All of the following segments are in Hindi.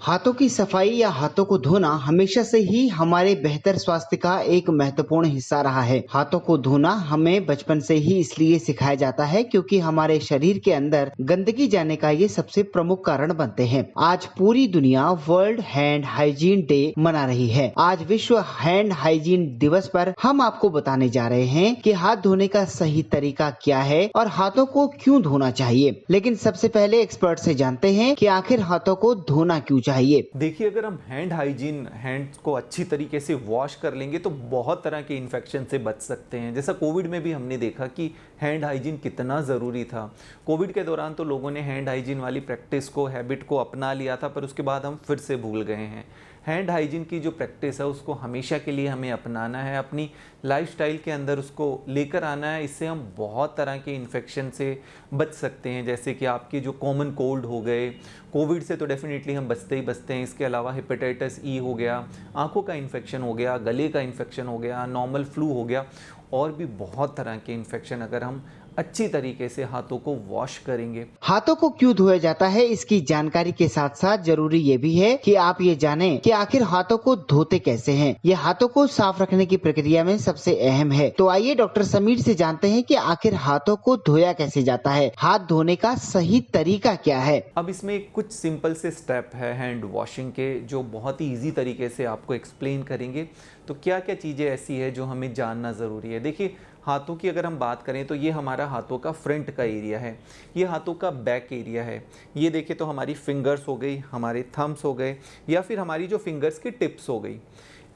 हाथों की सफाई या हाथों को धोना हमेशा से ही हमारे बेहतर स्वास्थ्य का एक महत्वपूर्ण हिस्सा रहा है। हाथों को धोना हमें बचपन से ही इसलिए सिखाया जाता है क्योंकि हमारे शरीर के अंदर गंदगी जाने का ये सबसे प्रमुख कारण बनते हैं। आज पूरी दुनिया वर्ल्ड हैंड हाइजीन डे मना रही है। आज विश्व हैंड हाइजीन दिवस पर हम आपको बताने जा रहे हैं कि हाथ धोने का सही तरीका क्या है और हाथों को क्यों धोना चाहिए। लेकिन सबसे पहले एक्सपर्ट से जानते हैं कि आखिर हाथों को धोना क्यों चाहिए। देखिए, अगर हम हैंड्स को अच्छी तरीके से वॉश कर लेंगे तो बहुत तरह के इन्फेक्शन से बच सकते हैं। जैसा कोविड में भी हमने देखा कि हैंड हाइजीन कितना ज़रूरी था। कोविड के दौरान तो लोगों ने हैंड हाइजीन वाली प्रैक्टिस को, हैबिट को अपना लिया था, पर उसके बाद हम फिर से भूल गए हैं। हैंड हाइजीन की जो प्रैक्टिस है उसको हमेशा के लिए हमें अपनाना है, अपनी लाइफस्टाइल के अंदर उसको लेकर आना है। इससे हम बहुत तरह के इन्फेक्शन से बच सकते हैं, जैसे कि आपके जो कॉमन कोल्ड हो गए, कोविड से तो डेफिनेटली हम बचते ही बचते हैं। इसके अलावा हेपेटाइटिस ई हो गया, आंखों का इन्फेक्शन हो गया, गले का इन्फेक्शन हो गया, नॉर्मल फ्लू हो गया, और भी बहुत तरह के इन्फेक्शन अगर हम अच्छी तरीके से हाथों को वॉश करेंगे। हाथों को क्यों धोया जाता है, इसकी जानकारी के साथ साथ जरूरी ये भी है कि आप ये जानें कि आखिर हाथों को धोते कैसे हैं। ये हाथों को साफ रखने की प्रक्रिया में सबसे अहम है। तो आइए डॉक्टर समीर से जानते हैं कि आखिर हाथों को धोया कैसे जाता है, हाथ धोने का सही तरीका क्या है। अब इसमें कुछ सिंपल से स्टेप है हैंड वॉशिंग के, जो बहुत ही ईजी तरीके से आपको एक्सप्लेन करेंगे। तो क्या क्या चीज़ें ऐसी है जो हमें जानना ज़रूरी है। देखिए, हाथों की अगर हम बात करें तो ये हमारा हाथों का फ्रंट का एरिया है, ये हाथों का बैक एरिया है। ये देखिए तो हमारी फिंगर्स हो गई, हमारे थम्स हो गए, या फिर हमारी जो फिंगर्स की टिप्स हो गई।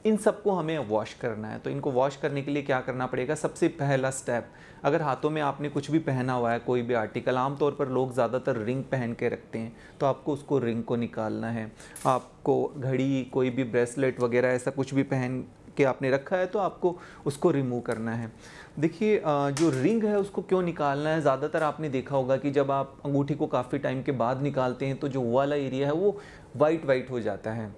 इन सबको हमें वॉश करना है। तो इनको वॉश करने के लिए क्या करना पड़ेगा, सबसे पहला स्टेप, अगर हाथों में आपने कुछ भी पहना हुआ है, कोई भी आर्टिकल, आमतौर पर लोग ज़्यादातर रिंग पहन के रखते हैं, तो आपको उसको रिंग को निकालना है। आपको घड़ी, कोई भी ब्रेसलेट वगैरह ऐसा कुछ भी पहन के आपने रखा है तो आपको उसको रिमूव करना है। देखिए, जो रिंग है उसको क्यों निकालना है, ज़्यादातर आपने देखा होगा कि जब आप अंगूठी को काफ़ी टाइम के बाद निकालते हैं तो जो वाला एरिया है वो वाइट हो जाता है।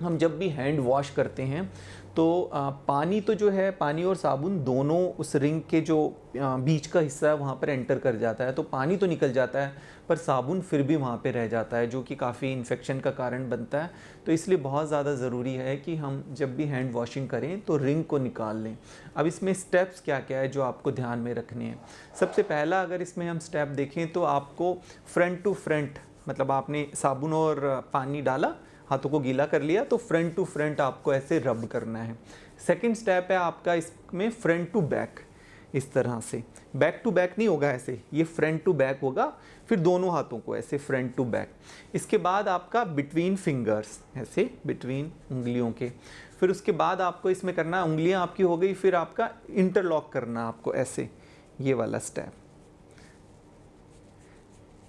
हम जब भी हैंड वॉश करते हैं तो पानी तो जो है, पानी और साबुन दोनों उस रिंग के जो बीच का हिस्सा है वहाँ पर एंटर कर जाता है, तो पानी तो निकल जाता है पर साबुन फिर भी वहाँ पे रह जाता है, जो कि काफ़ी इन्फेक्शन का कारण बनता है। तो इसलिए बहुत ज़्यादा ज़रूरी है कि हम जब भी हैंड वॉशिंग करें तो रिंग को निकाल लें। अब इसमें स्टेप्स क्या क्या है जो आपको ध्यान में रखने हैं। सबसे पहला अगर इसमें हम स्टेप देखें तो आपको फ्रंट टू फ्रंट, मतलब आपने साबुन और पानी डाला, हाथों को गीला कर लिया, तो फ्रंट टू फ्रंट आपको ऐसे रब करना है। सेकंड स्टेप है आपका इसमें फ्रंट टू बैक, इस तरह से। बैक टू बैक नहीं होगा ऐसे, ये फ्रंट टू बैक होगा, फिर दोनों हाथों को ऐसे फ्रंट टू बैक। इसके बाद आपका बिटवीन फिंगर्स, ऐसे बिटवीन उंगलियों के। फिर उसके बाद आपको इसमें करना, उंगलियां आपकी हो गई, फिर आपका इंटरलॉक करना आपको ऐसे, ये वाला स्टेप।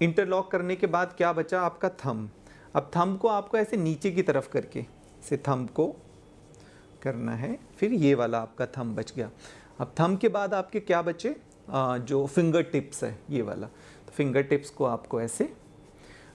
इंटरलॉक करने के बाद क्या बचा, आपका थंब। अब थंब को आपको ऐसे नीचे की तरफ करके से थंब को करना है, फिर ये वाला आपका थंब बच गया। अब थंब के बाद आपके क्या बचे, जो फिंगर टिप्स है ये वाला, तो फिंगर टिप्स को आपको ऐसे,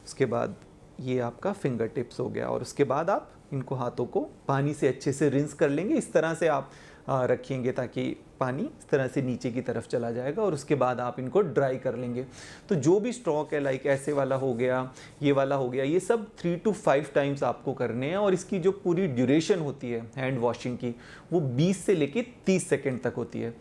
उसके बाद ये आपका फिंगर टिप्स हो गया, और उसके बाद आप इनको हाथों को पानी से अच्छे से रिंस कर लेंगे। इस तरह से आप रखेंगे ताकि पानी इस तरह से नीचे की तरफ चला जाएगा, और उसके बाद आप इनको ड्राई कर लेंगे। तो जो भी स्ट्रोक है, लाइक ऐसे वाला हो गया, ये वाला हो गया, ये सब 3 to 5 टाइम्स आपको करने हैं। और इसकी जो पूरी ड्यूरेशन होती है हैंड वॉशिंग की, वो 20 से लेके 30 सेकेंड तक होती है।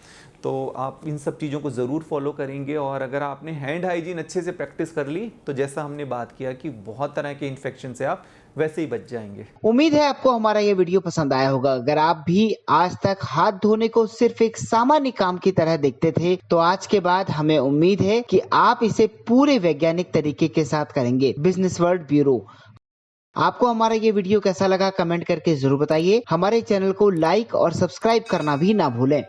तो आप इन सब चीज़ों को ज़रूर फॉलो करेंगे। और अगर आपने हैंड हाइजीन अच्छे से प्रैक्टिस कर ली तो जैसा हमने बात किया कि बहुत तरह के इन्फेक्शन से आप वैसे ही बच जाएंगे। उम्मीद है आपको हमारा ये वीडियो पसंद आया होगा। अगर आप भी आज तक हाथ धोने को सिर्फ एक सामान्य काम की तरह देखते थे, तो आज के बाद हमें उम्मीद है कि आप इसे पूरे वैज्ञानिक तरीके के साथ करेंगे। Business world bureau. आपको हमारा ये वीडियो कैसा लगा कमेंट करके जरूर बताइए। हमारे चैनल को लाइक और सब्सक्राइब करना भी ना भूलें।